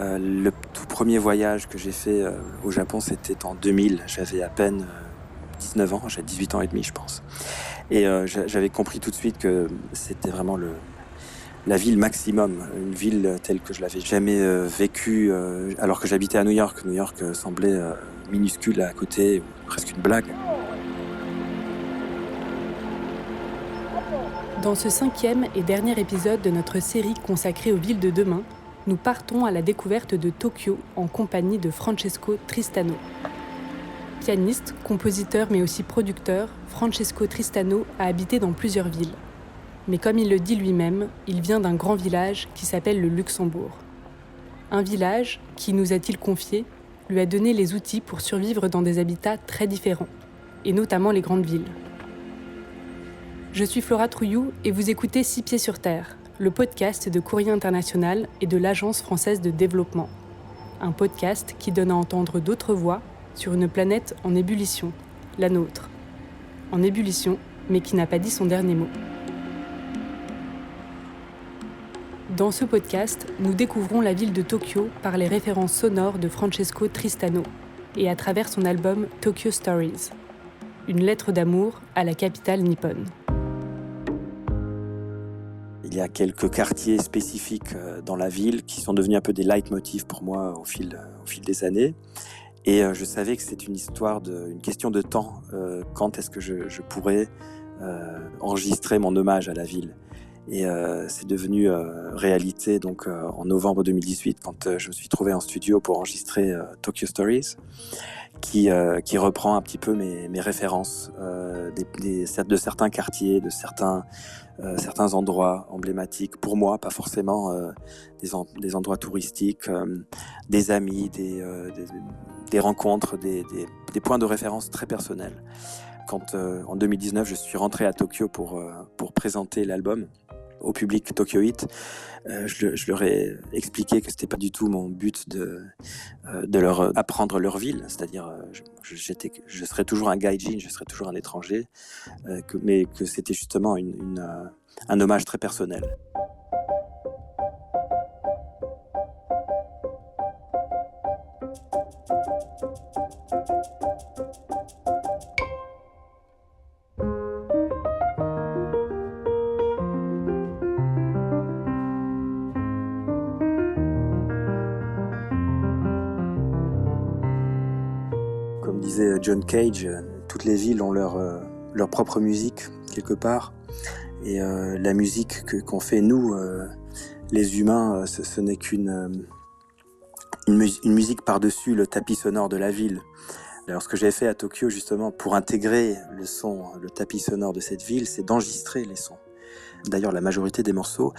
Le tout premier voyage que j'ai fait au Japon, c'était en 2000. J'avais à peine 19 ans, j'avais 18 ans et demi, je pense. Et j'avais compris tout de suite que c'était vraiment la ville maximum, une ville telle que je l'avais jamais vécue, alors que j'habitais à New York. New York semblait minuscule à côté, presque une blague. Dans ce 5e et dernier épisode de notre série consacrée aux villes de demain, nous partons à la découverte de Tokyo en compagnie de Francesco Tristano. Pianiste, compositeur mais aussi producteur, Francesco Tristano a habité dans plusieurs villes. Mais comme il le dit lui-même, il vient d'un grand village qui s'appelle le Luxembourg. Un village qui, nous a-t-il confié, lui a donné les outils pour survivre dans des habitats très différents, et notamment les grandes villes. Je suis Flora Trouillou et vous écoutez 6 pieds sur terre, le podcast de Courrier International et de l'Agence française de développement. Un podcast qui donne à entendre d'autres voix sur une planète en ébullition, la nôtre. En ébullition, mais qui n'a pas dit son dernier mot. Dans ce podcast, nous découvrons la ville de Tokyo par les références sonores de Francesco Tristano et à travers son album Tokyo Stories, une lettre d'amour à la capitale nippone. Il y a quelques quartiers spécifiques dans la ville qui sont devenus un peu des leitmotifs pour moi au fil des années. Et je savais que c'est une question de temps. Quand est-ce que je pourrais enregistrer mon hommage à la ville ? Et c'est devenu réalité donc en novembre 2018 quand je me suis trouvé en studio pour enregistrer Tokyo Stories, qui reprend un petit peu mes références de certains quartiers, de certains endroits emblématiques pour moi, pas forcément des endroits touristiques, des amis, des rencontres, des points de référence très personnels. Quand en 2019 je suis rentré à Tokyo pour présenter l'album au public Tokyoïte, je leur ai expliqué que c'était pas du tout mon but de leur apprendre leur ville, c'est-à-dire je serais toujours un gaijin, je serais toujours un étranger, mais que c'était justement un hommage très personnel. Comme disait John Cage, toutes les villes ont leur propre musique, quelque part. Et la musique qu'on fait, nous, les humains, ce n'est qu'une musique par-dessus le tapis sonore de la ville. Alors, ce que j'ai fait à Tokyo, justement, pour intégrer le tapis sonore de cette ville, c'est d'enregistrer les sons. D'ailleurs, la majorité des morceaux,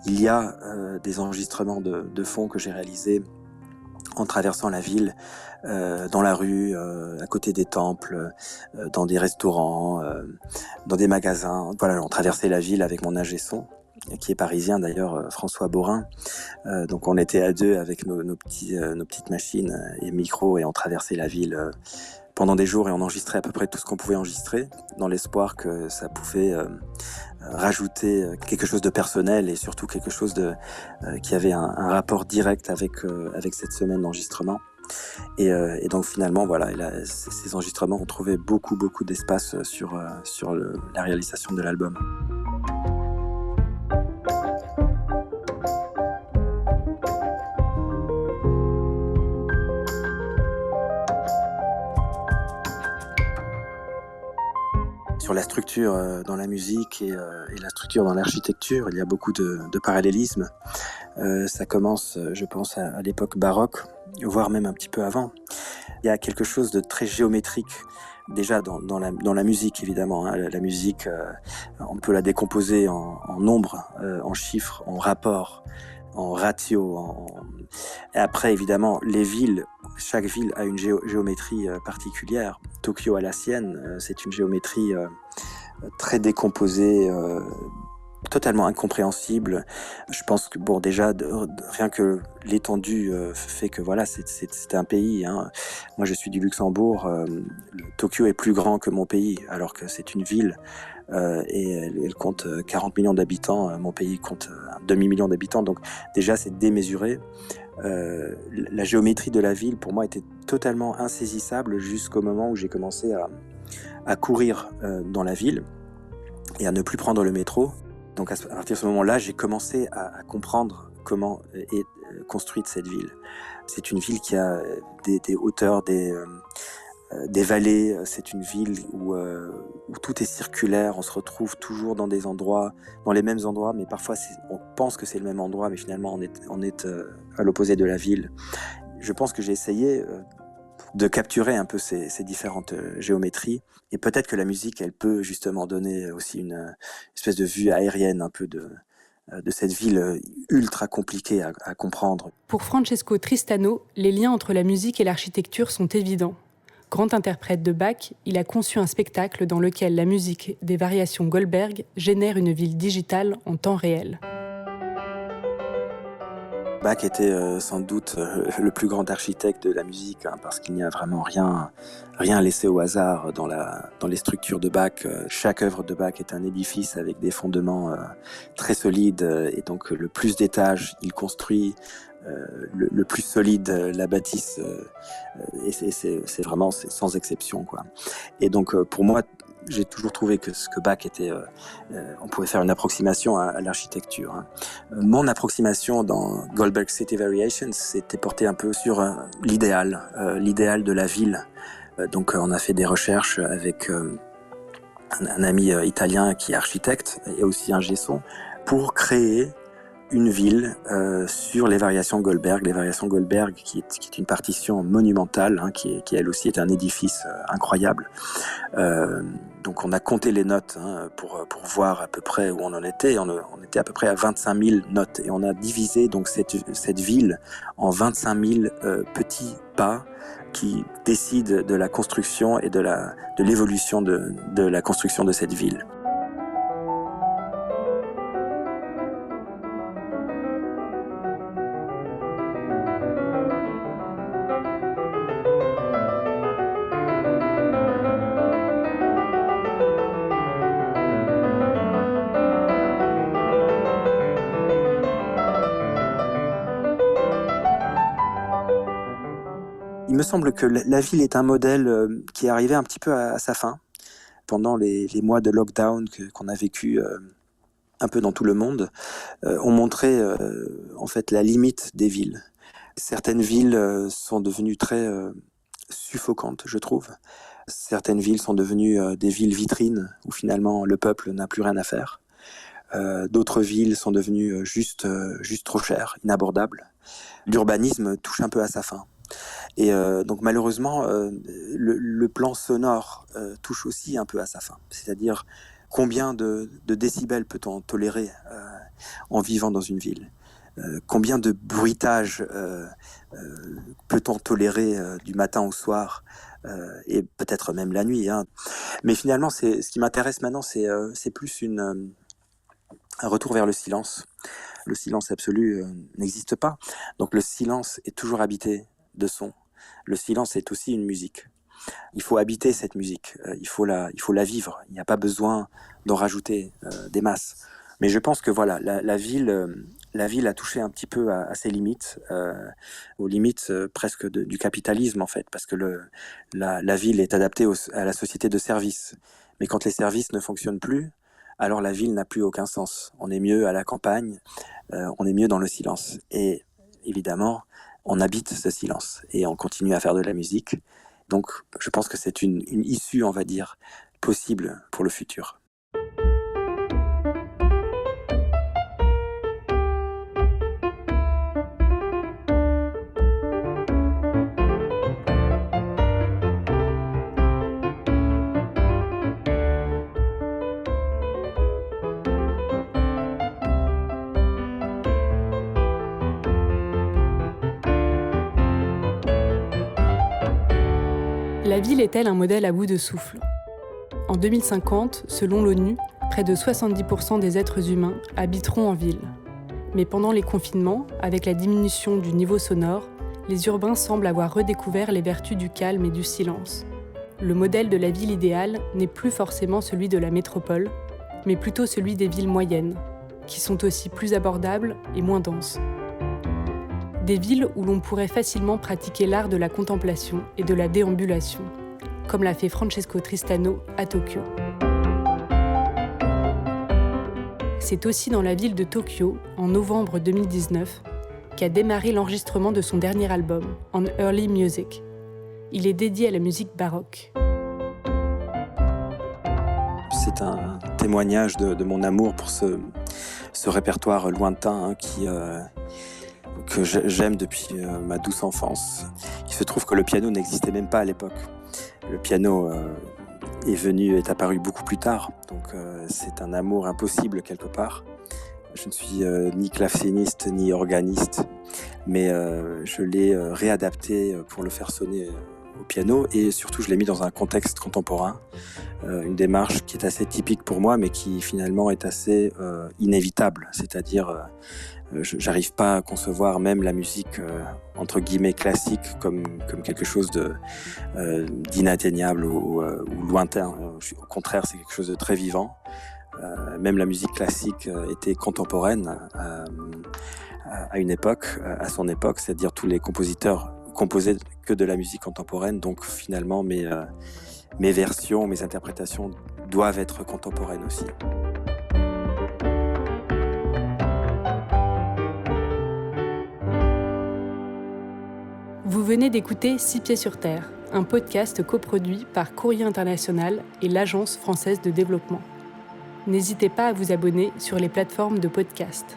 il y a des enregistrements de fond que j'ai réalisés en traversant la ville, dans la rue, à côté des temples, dans des restaurants, dans des magasins. Voilà, on traversait la ville avec mon ingé son, qui est parisien d'ailleurs, François Borin. Donc on était à deux avec nos petites machines et micros, et on traversait la ville pendant des jours, et on enregistrait à peu près tout ce qu'on pouvait enregistrer, dans l'espoir que ça pouvait rajouter quelque chose de personnel, et surtout quelque chose qui avait un rapport direct avec cette semaine d'enregistrement. Et donc finalement, voilà, ces enregistrements ont trouvé beaucoup d'espace sur la réalisation de l'album. Sur la structure dans la musique et la structure dans l'architecture, il y a beaucoup de parallélismes. Ça commence, je pense, à l'époque baroque, voire même un petit peu avant. Il y a quelque chose de très géométrique, déjà dans la musique, évidemment. La musique, on peut la décomposer en nombres, en chiffres, en rapports, en ratio. Et après, évidemment, les villes, chaque ville a une géométrie particulière. Tokyo a la sienne, c'est une géométrie très décomposée, totalement incompréhensible. Je pense que bon, déjà rien que l'étendue fait que voilà, c'est un pays, hein. Moi, je suis du Luxembourg. Tokyo est plus grand que mon pays, alors que c'est une ville et elle compte 40 millions d'habitants. Mon pays compte un demi-million d'habitants, donc déjà c'est démesuré. La géométrie de la ville, pour moi, était totalement insaisissable jusqu'au moment où j'ai commencé à courir dans la ville et à ne plus prendre le métro. Donc à partir de ce moment-là, j'ai commencé à comprendre comment est construite cette ville. C'est une ville qui a des hauteurs, des vallées. C'est une ville où tout est circulaire. On se retrouve toujours dans des endroits, dans les mêmes endroits, mais parfois on pense que c'est le même endroit, mais finalement on est à l'opposé de la ville. Je pense que j'ai essayé de capturer un peu ces différentes géométries. Et peut-être que la musique, elle peut justement donner aussi une espèce de vue aérienne un peu de cette ville ultra compliquée à comprendre. Pour Francesco Tristano, les liens entre la musique et l'architecture sont évidents. Grand interprète de Bach, il a conçu un spectacle dans lequel la musique des variations Goldberg génère une ville digitale en temps réel. Bach était sans doute le plus grand architecte de la musique, hein, parce qu'il n'y a vraiment rien laissé au hasard dans les structures de Bach. Chaque œuvre de Bach est un édifice avec des fondements très solides, et donc le plus d'étages il construit, le plus solide la bâtisse, et c'est vraiment sans exception, quoi. Et donc pour moi, j'ai toujours trouvé que ce que Bach était, on pouvait faire une approximation à l'architecture, hein. Mon approximation dans Goldberg City Variations, c'était porté un peu sur l'idéal de la ville. Donc on a fait des recherches avec un ami italien qui est architecte et aussi ingé son pour créer une ville sur les variations Goldberg. Les variations Goldberg qui est une partition monumentale, hein, qui elle aussi est un édifice incroyable. Donc on a compté les notes, hein, pour voir à peu près où on en était. On était à peu près à 25 000 notes et on a divisé donc cette ville en 25 000 petits pas qui décident de la construction et de l'évolution de la construction de cette ville. Il me semble que la ville est un modèle qui est arrivé un petit peu à sa fin pendant les mois de lockdown qu'on a vécu un peu dans tout le monde. On montrait en fait la limite des villes. Certaines villes sont devenues très suffocantes, je trouve. Certaines villes sont devenues des villes vitrines où finalement le peuple n'a plus rien à faire. D'autres villes sont devenues juste trop chères, inabordables. L'urbanisme touche un peu à sa fin. Et donc malheureusement, le plan sonore touche aussi un peu à sa fin. C'est-à-dire combien de décibels peut-on tolérer en vivant dans une ville ? Combien de bruitage peut-on tolérer du matin au soir et peut-être même la nuit, hein. Mais finalement, ce qui m'intéresse maintenant, c'est plus un retour vers le silence. Le silence absolu n'existe pas. Donc le silence est toujours habité de son. Le silence est aussi une musique. Il faut habiter cette musique, il faut la vivre. Il n'y a pas besoin d'en rajouter des masses. Mais je pense que voilà, la ville a touché un petit peu à ses limites, aux limites presque du capitalisme en fait, parce que la ville est adaptée à la société de services. Mais quand les services ne fonctionnent plus, alors la ville n'a plus aucun sens. On est mieux à la campagne, on est mieux dans le silence. Et évidemment, on habite ce silence et on continue à faire de la musique. Donc, je pense que c'est une issue, on va dire, possible pour le futur. La ville est-elle un modèle à bout de souffle ? En 2050, selon l'ONU, près de 70% des êtres humains habiteront en ville. Mais pendant les confinements, avec la diminution du niveau sonore, les urbains semblent avoir redécouvert les vertus du calme et du silence. Le modèle de la ville idéale n'est plus forcément celui de la métropole, mais plutôt celui des villes moyennes, qui sont aussi plus abordables et moins denses. Des villes où l'on pourrait facilement pratiquer l'art de la contemplation et de la déambulation, comme l'a fait Francesco Tristano à Tokyo. C'est aussi dans la ville de Tokyo, en novembre 2019, qu'a démarré l'enregistrement de son dernier album, On Early Music. Il est dédié à la musique baroque. C'est un témoignage de mon amour pour ce répertoire lointain que j'aime depuis ma douce enfance. Il se trouve que le piano n'existait même pas à l'époque. Le piano est apparu beaucoup plus tard, donc c'est un amour impossible quelque part. Je ne suis ni claveciniste ni organiste, mais je l'ai réadapté pour le faire sonner au piano, et surtout je l'ai mis dans un contexte contemporain, une démarche qui est assez typique pour moi, mais qui finalement est assez inévitable, c'est-à-dire j'arrive pas à concevoir même la musique entre guillemets classique comme quelque chose d'inatteignable ou lointain. Au contraire, c'est quelque chose de très vivant. Même la musique classique était contemporaine à une époque, à son époque, c'est-à-dire tous les compositeurs composaient que de la musique contemporaine, donc finalement mes versions, mes interprétations doivent être contemporaines aussi. Vous venez d'écouter 6 pieds sur terre, un podcast coproduit par Courrier International et l'Agence française de développement. N'hésitez pas à vous abonner sur les plateformes de podcast.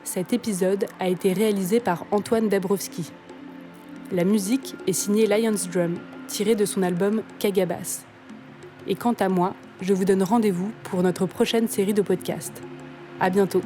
Cet épisode a été réalisé par Antoine Dabrowski. La musique est signée Lions Drum, tirée de son album Kagabas. Et quant à moi, je vous donne rendez-vous pour notre prochaine série de podcasts. À bientôt.